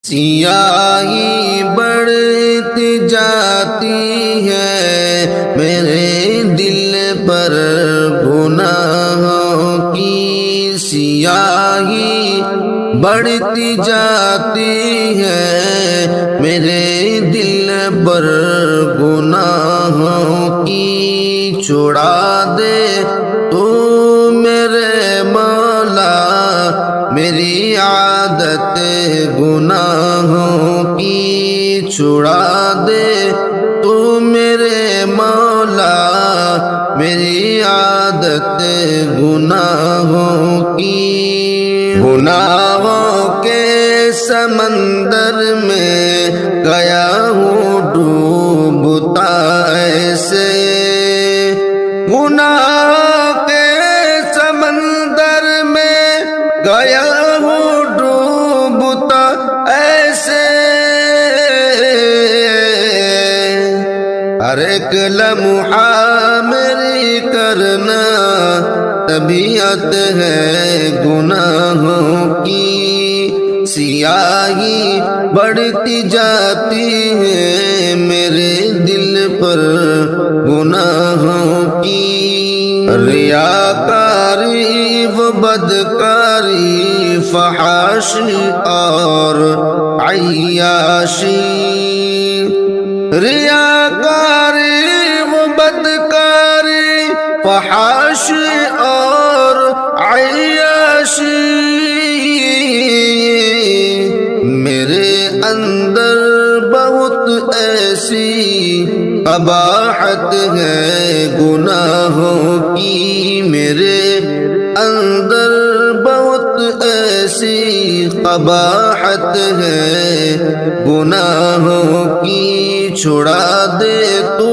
سیاہی بڑھتی جاتی ہے میرے دل پر گناہوں کی، سیاہی بڑھتی جاتی ہے میرے دل پر گناہوں کی، چھڑا دے تو میرے مولا میری عادت گناہوں کی، چھڑا دے تو میرے مولا میری عادت گناہوں کی۔ گناہوں کے سمندر میں گیا ہوں ڈوبتا ایسے، گناہ کے سمندر میں گیا ہوں ڈوبتا ایسے، ہر ایک لمحہ میری کرنا طبیعت ہے گناہوں کی، سیاہی بڑھتی جاتی ہے میرے دل پر گناہوں کی، ریاکاری و بدکاری فحاشی اور عیاشی، ریاکاری و بدکاری فحاشی اور عیاشی، میرے اندر بہت ایسی قباحت ہے گناہوں کی، میرے اندر بہت ایسی قباحت ہے گناہوں کی، چھڑا دے تو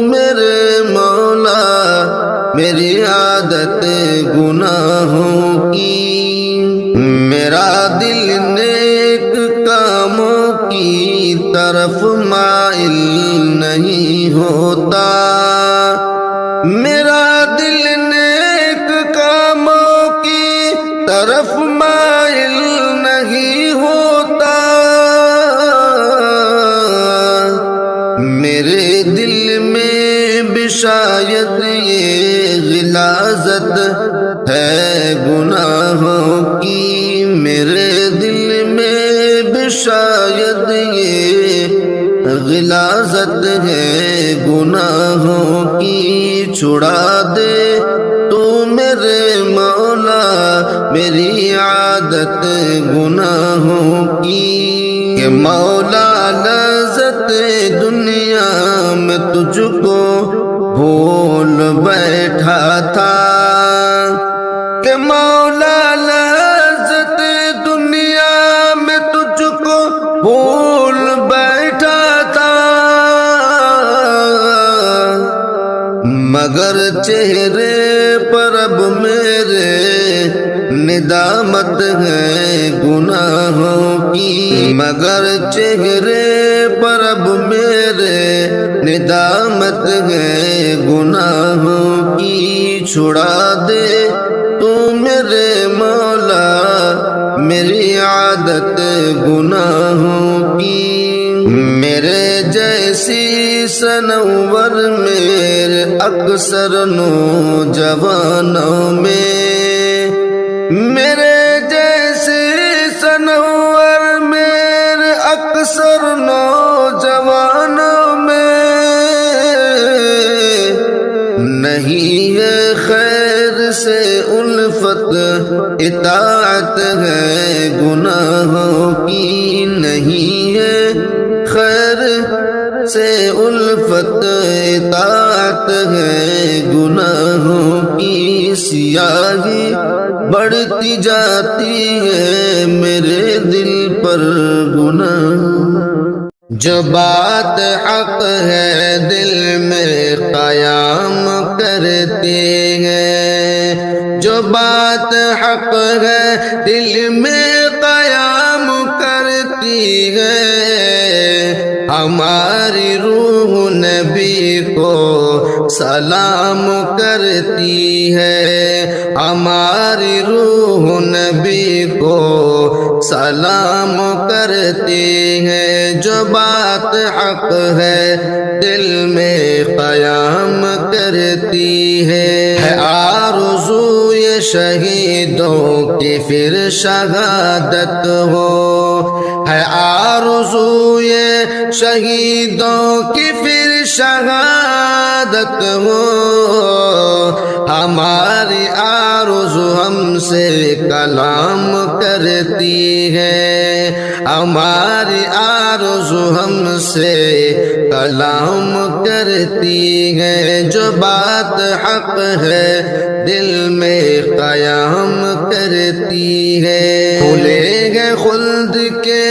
میرے مولا میری عادت گناہوں کی، میرا دل نیک کاموں کی طرف مائل نہیں ہوتا، میرا دل نیک کاموں کی طرف مائل نہیں ہوتا، میرے دل میں بھی شاید یہ غلاظت ہے گناہوں کی، میرے دل میں بھی شاید یہ غلاظت ہے گناہوں کی، چھڑا دے تو میرے مولا میری عادت گناہوں کی، کہ مولا لذت دنیا میں تجھ کو بھول بیٹھا تھا، کہ مولا لذت دنیا میں تجھ کو بھول بیٹھا تھا، مگر چہرے پر اب میرے ندامت ہے گناہوں کی، مگر چہرے پر اب میرے ندامت ہے گناہوں کی، چھڑا دے تو میرے مولا میری عادت گناہوں کی، میرے جیسی سنور میرے اکثر نوجوانوں میں، میرے جیسی سنور میرے اکثر نوجوانوں میں نہیں ہے خیر سے الفت، اطاعت ہے گناہوں کی، نہیں ہے خیر سے الفت اطاعت ہے گناہوں کی، سیاہی بڑھتی جاتی ہے میرے دل پر گناہ، جو بات حق ہے دل میں قیام کرتی ہے، جو بات حق ہے دل میں قیام کرتی ہے، ہماری روح نبی کو سلام کرتی ہے، ہماری روح نبی کو سلام کرتی ہے، جو بات حق ہے دل میں قیام کرتی ہے آرزو یہ شہیدوں کی پھر شہادت ہو، ہے آرزو یہ شہیدوں کی پھر شہادت ہو، ہماری آرزو ہم سے کلام کرتی ہے، ہماری آرزو ہم سے کلام کرتی ہے، جو بات حق ہے دل میں قیام کرتی ہے، کھلے گئے خلد کے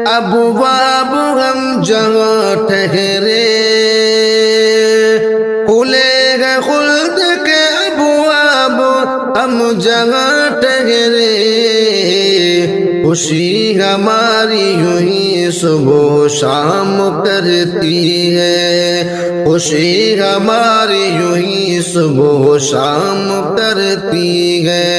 ابواب ہم جہاں ٹھہرے، کھلے گئے خلد کے ابواب ہم جہاں ٹھہرے، خوشی ہماری یوں ہی صبح و شام کرتی ہے، خوشی ہماری یوں ہی صبح و شام کرتی ہے،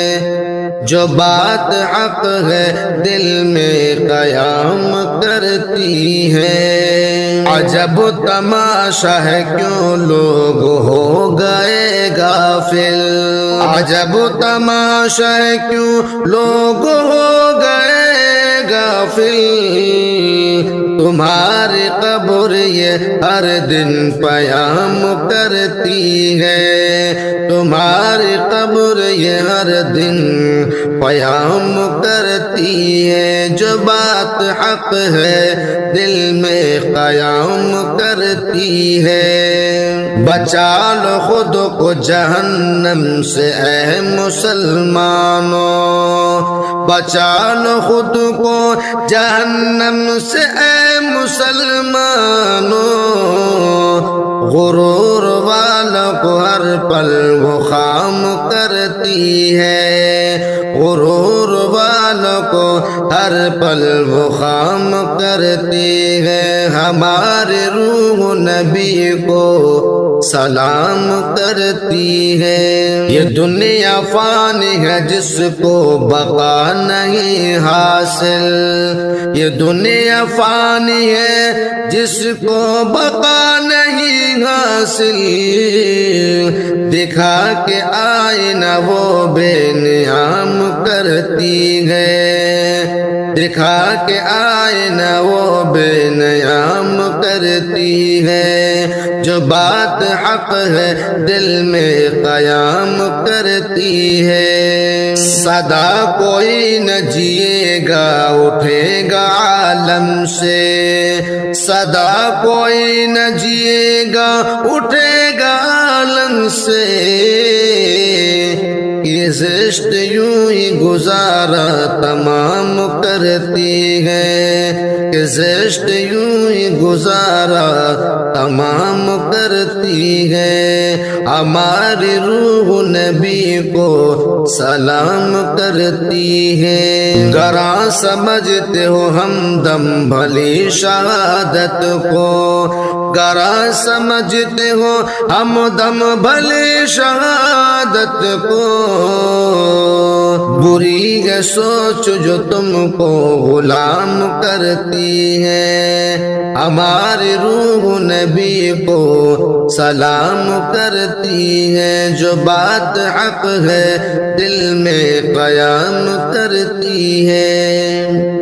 جو بات حق ہے دل میں قیام کرتی ہے، عجب تماشا ہے کیوں لوگ ہو گئے غافل، عجب تماشا ہے کیوں لوگ ہو گئے غافل، تمہاری قبر یہ ہر دن پیام کرتی ہے، تمہاری قبر یہ ہر دن پیام کرتی ہے، جو بات حق ہے دل میں قیام کرتی ہے، بچا لو خود کو جہنم سے اے مسلمانوں، بچا لو خود کو جہنم سے اے مسلمانوں، غرور والوں کو ہر پل وہ خام کرتی ہے، غرور والوں کو ہر پل وہ خام کرتی ہے، ہمارے روح نبی کو سلام کرتی ہے، یہ دنیا فانی ہے جس کو بقا نہیں حاصل، یہ دنیا فانی ہے جس کو بقا نہیں حاصل، دکھا کے آئینہ وہ بے نیام کرتی ہے، دکھا کے آئینہ وہ بے نیام کرتی ہے، جو بات حق ہے دل میں قیام کرتی ہے، سدا کوئی نہ جیے گا اٹھے گا عالم سے، سدا کوئی نہ جیے گا اٹھے گا عالم سے، یہ زشت یوں ہی گزارا تمام کرتی ہے، کہ زشت یوں ہی گزارا تمام کرتی ہے، ہماری روح نبی کو سلام کرتی ہے، گراں سمجھتے ہو ہم دم بھلی شہادت کو، گراں سمجھتے ہو ہم دم بھلی شہادت کو، بری ہے سوچ جو تم کو غلام کرتی ہے، ہماری روح نبی کو سلام کرتی ہے، جو بات حق ہے دل میں قیام کرتی ہے۔